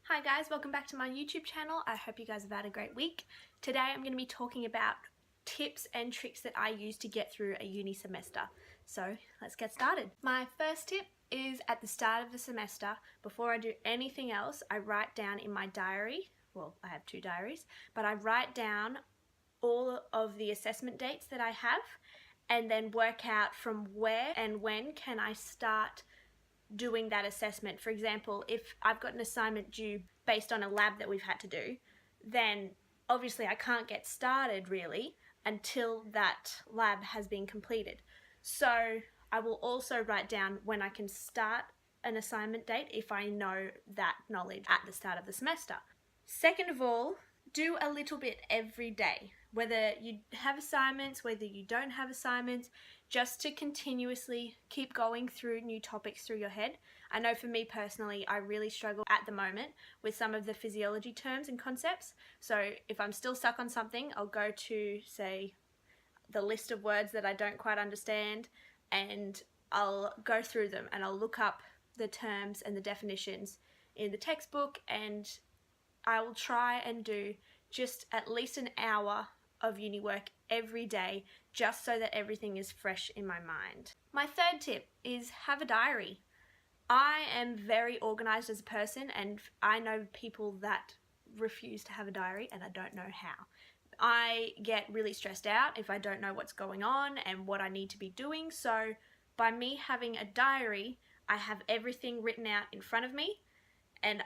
Hi guys, welcome back to my YouTube channel. I hope you guys have had a great week. Today I'm going to be talking about tips and tricks that I use to get through a uni semester. So let's get started. My first tip is at the start of the semester, before I do anything else, I write down in my diary, well I have two diaries, but I write down all of the assessment dates that I have and then work out from where and when can I start doing that assessment. For example, if I've got an assignment due based on a lab that we've had to do, then obviously I can't get started really until that lab has been completed. So I will also write down when I can start an assignment date if I know that knowledge at the start of the semester. Second of all, do a little bit every day, whether you have assignments, whether you don't have assignments, just to continuously keep going through new topics through your head. I know for me personally, I really struggle at the moment with some of the physiology terms and concepts. So if I'm still stuck on something, I'll go to, say, the list of words that I don't quite understand, and I'll go through them and I'll look up the terms and the definitions in the textbook, and I will try and do just at least an hour of uni work every day, just so that everything is fresh in my mind. My third tip is have a diary. I am very organized as a person, and I know people that refuse to have a diary, and I don't know how. I get really stressed out if I don't know what's going on and what I need to be doing, so by me having a diary, I have everything written out in front of me, and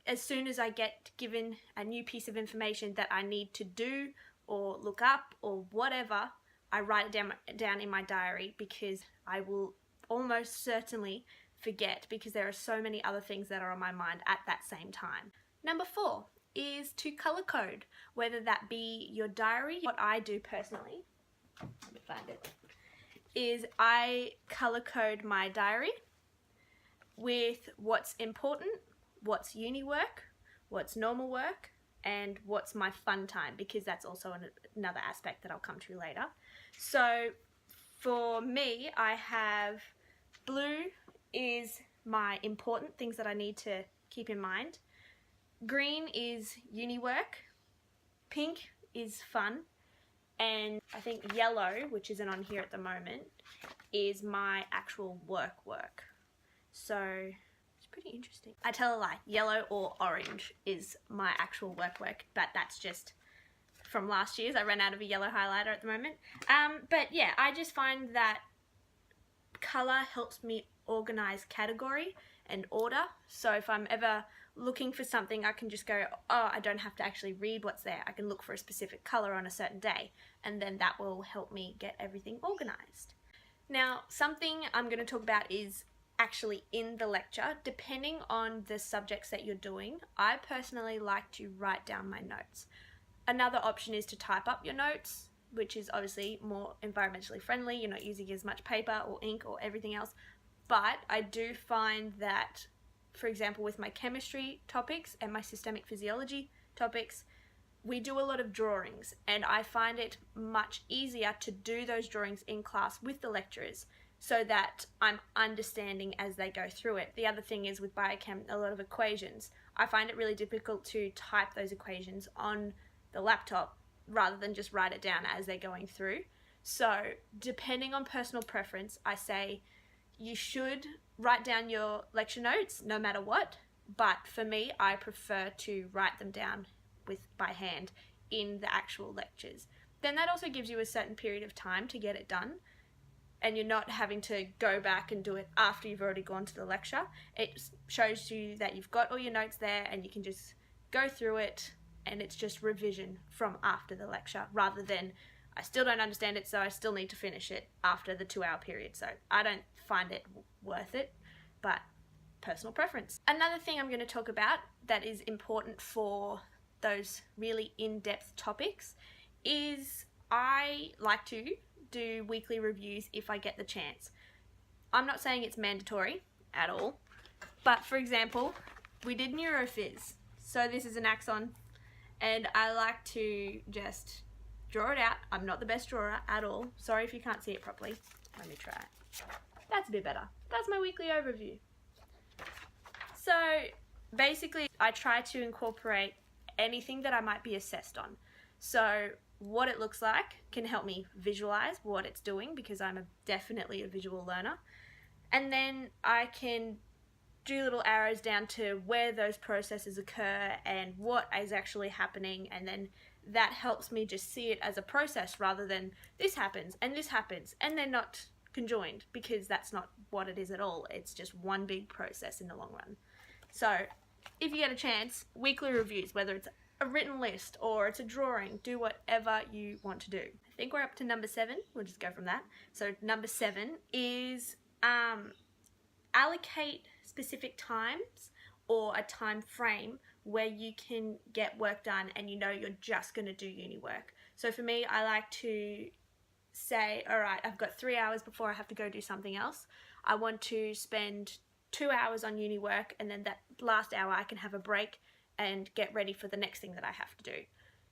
as soon as I get given a new piece of information that I need to do or look up or whatever, I write it down in my diary, because I will almost certainly forget, because there are so many other things that are on my mind at that same time. Number 4 is to color code, whether that be your diary. What I do personally, let me find it, is I color code my diary with what's important, what's uni work, what's normal work, and what's my fun time, because that's also another aspect that I'll come to later. So for me, I have blue is my important things that I need to keep in mind. Green is uni work, pink is fun, and I think yellow, which isn't on here at the moment, is my actual work. So it's pretty interesting. I tell a lie, yellow or orange is my actual work, but that's just from last year's. I ran out of a yellow highlighter at the moment. But yeah, I just find that color helps me organize category and order. So if I'm ever looking for something, I can just go, oh, I don't have to actually read what's there. I can look for a specific color on a certain day, and then that will help me get everything organized. Now, something I'm going to talk about is actually in the lecture. Depending on the subjects that you're doing, I personally like to write down my notes. Another option is to type up your notes, which is obviously more environmentally friendly. You're not using as much paper or ink or everything else. But I do find that, for example, with my chemistry topics and my systemic physiology topics, we do a lot of drawings, and I find it much easier to do those drawings in class with the lecturers, so that I'm understanding as they go through it. The other thing is with biochem, a lot of equations. I find it really difficult to type those equations on the laptop rather than just write it down as they're going through. So depending on personal preference, I say you should write down your lecture notes no matter what, but for me, I prefer to write them down by hand in the actual lectures. Then that also gives you a certain period of time to get it done, and you're not having to go back and do it after you've already gone to the lecture. It shows you that you've got all your notes there and you can just go through it, and it's just revision from after the lecture, rather than I still don't understand it, so I still need to finish it after the 2-hour period. So I don't find it worth it, but personal preference. Another thing I'm going to talk about that is important for those really in-depth topics is I like to do weekly reviews if I get the chance. I'm not saying it's mandatory at all, but for example, we did neurophys, so this is an axon, and I like to just draw it out. I'm not the best drawer at all. Sorry if you can't see it properly. Let me try it. That's a bit better. That's my weekly overview. So basically I try to incorporate anything that I might be assessed on. So what it looks like can help me visualize what it's doing, because I'm definitely a visual learner. And then I can do little arrows down to where those processes occur and what is actually happening, and then that helps me just see it as a process rather than this happens and they're not conjoined, because that's not what it is at all. It's just one big process in the long run. So if you get a chance, weekly reviews, whether it's a written list or it's a drawing, do whatever you want to do. I think we're up to number 7. We'll just go from that. So number 7 is allocate specific times or a time frame where you can get work done and you know you're just going to do uni work. So for me, I like to say, all right, I've got 3 hours before I have to go do something else. I want to spend 2 hours on uni work, and then that last hour I can have a break and get ready for the next thing that I have to do.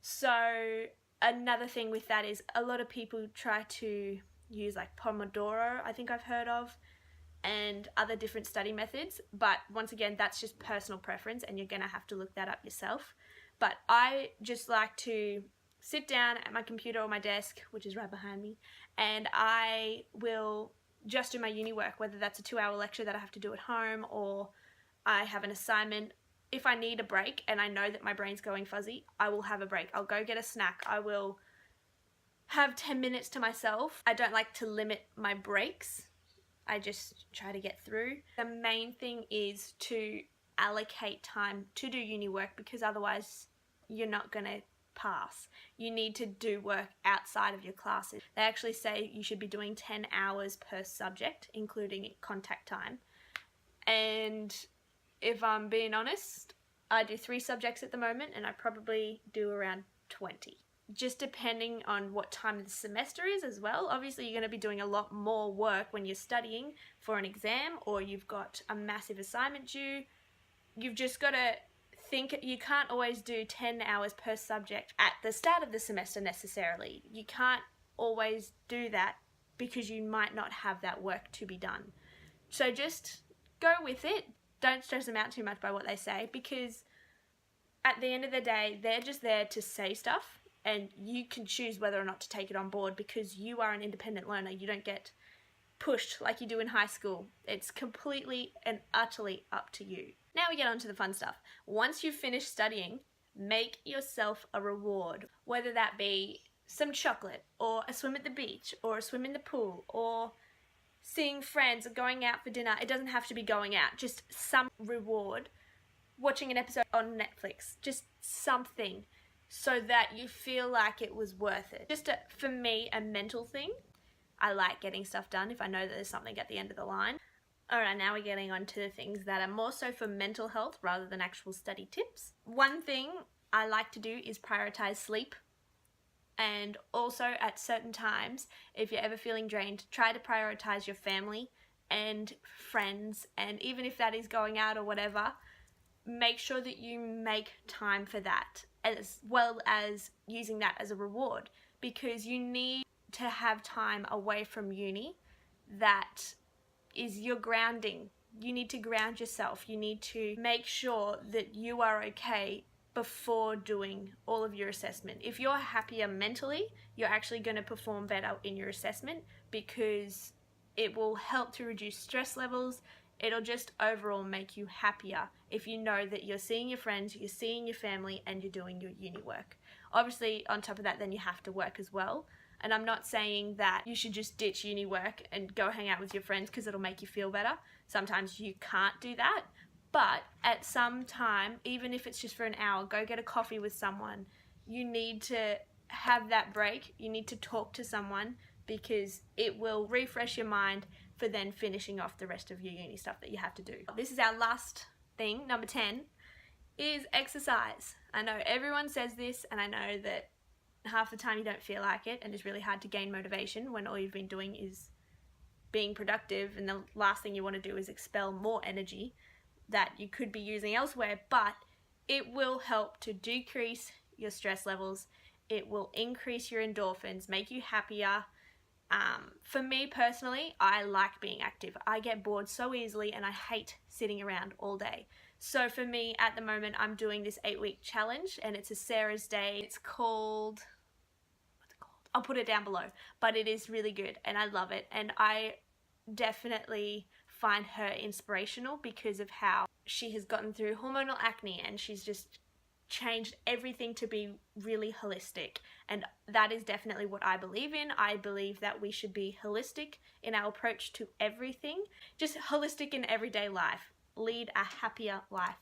So another thing with that is a lot of people try to use like Pomodoro, I think I've heard of, and other different study methods, but once again, that's just personal preference and you're gonna have to look that up yourself. But I just like to sit down at my computer or my desk, which is right behind me, and I will just do my uni work, whether that's a 2-hour lecture that I have to do at home or I have an assignment. If I need a break and I know that my brain's going fuzzy, I will have a break. I'll go get a snack. I will have 10 minutes to myself. I don't like to limit my breaks. I just try to get through. The main thing is to allocate time to do uni work, because otherwise you're not going to pass. You need to do work outside of your classes. They actually say you should be doing 10 hours per subject, including contact time. And if I'm being honest, I do 3 subjects at the moment and I probably do around 20. Just depending on what time of the semester is as well. Obviously you're going to be doing a lot more work when you're studying for an exam or you've got a massive assignment due. You've just got to think, you can't always do 10 hours per subject at the start of the semester necessarily. You can't always do that because you might not have that work to be done. So just go with it. Don't stress them out too much by what they say, because at the end of the day, they're just there to say stuff and you can choose whether or not to take it on board, because you are an independent learner. You don't get pushed like you do in high school. It's completely and utterly up to you. Now we get on to the fun stuff. Once you've finished studying, make yourself a reward, whether that be some chocolate or a swim at the beach or a swim in the pool or seeing friends or going out for dinner. It doesn't have to be going out, just some reward. Watching an episode on Netflix, just something, so that you feel like it was worth it. Just for me, a mental thing. I like getting stuff done if I know that there's something at the end of the line. Alright, now we're getting on to the things that are more so for mental health rather than actual study tips. One thing I like to do is prioritize sleep. And also at certain times, if you're ever feeling drained, try to prioritize your family and friends, and even if that is going out or whatever, make sure that you make time for that, as well as using that as a reward, because you need to have time away from uni that is your grounding. You need to ground yourself. You need to make sure that you are okay before doing all of your assessment. If you're happier mentally, you're actually going to perform better in your assessment, because it will help to reduce stress levels. It'll just overall make you happier if you know that you're seeing your friends, you're seeing your family, and you're doing your uni work. Obviously, on top of that, then you have to work as well. And I'm not saying that you should just ditch uni work and go hang out with your friends because it'll make you feel better. Sometimes you can't do that. But at some time, even if it's just for an hour, go get a coffee with someone. You need to have that break. You need to talk to someone, because it will refresh your mind for then finishing off the rest of your uni stuff that you have to do. This is our last thing, number 10, is exercise. I know everyone says this, and I know that half the time you don't feel like it and it's really hard to gain motivation when all you've been doing is being productive, and the last thing you want to do is expel more energy that you could be using elsewhere. But it will help to decrease your stress levels. It will increase your endorphins, make you happier, For me personally, I like being active. I get bored so easily and I hate sitting around all day. So for me at the moment, I'm doing this 8-week challenge and it's a Sarah's Day. It's called, what's it called? I'll put it down below, but it is really good and I love it. And I definitely find her inspirational because of how she has gotten through hormonal acne and she's just changed everything to be really holistic, and that is definitely what I believe in. I believe that we should be holistic in our approach to everything, just holistic in everyday life. Lead a happier life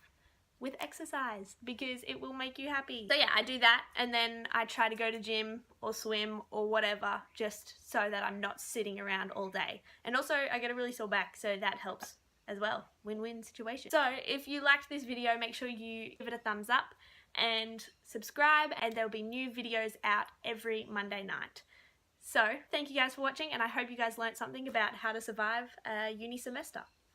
with exercise because it will make you happy. So yeah, I do that and then I try to go to gym or swim or whatever just so that I'm not sitting around all day. And also I get a really sore back, so that helps as well. Win-win situation. So if you liked this video, make sure you give it a thumbs up and subscribe, and there'll be new videos out every Monday night. So thank you guys for watching, and I hope you guys learned something about how to survive a uni semester.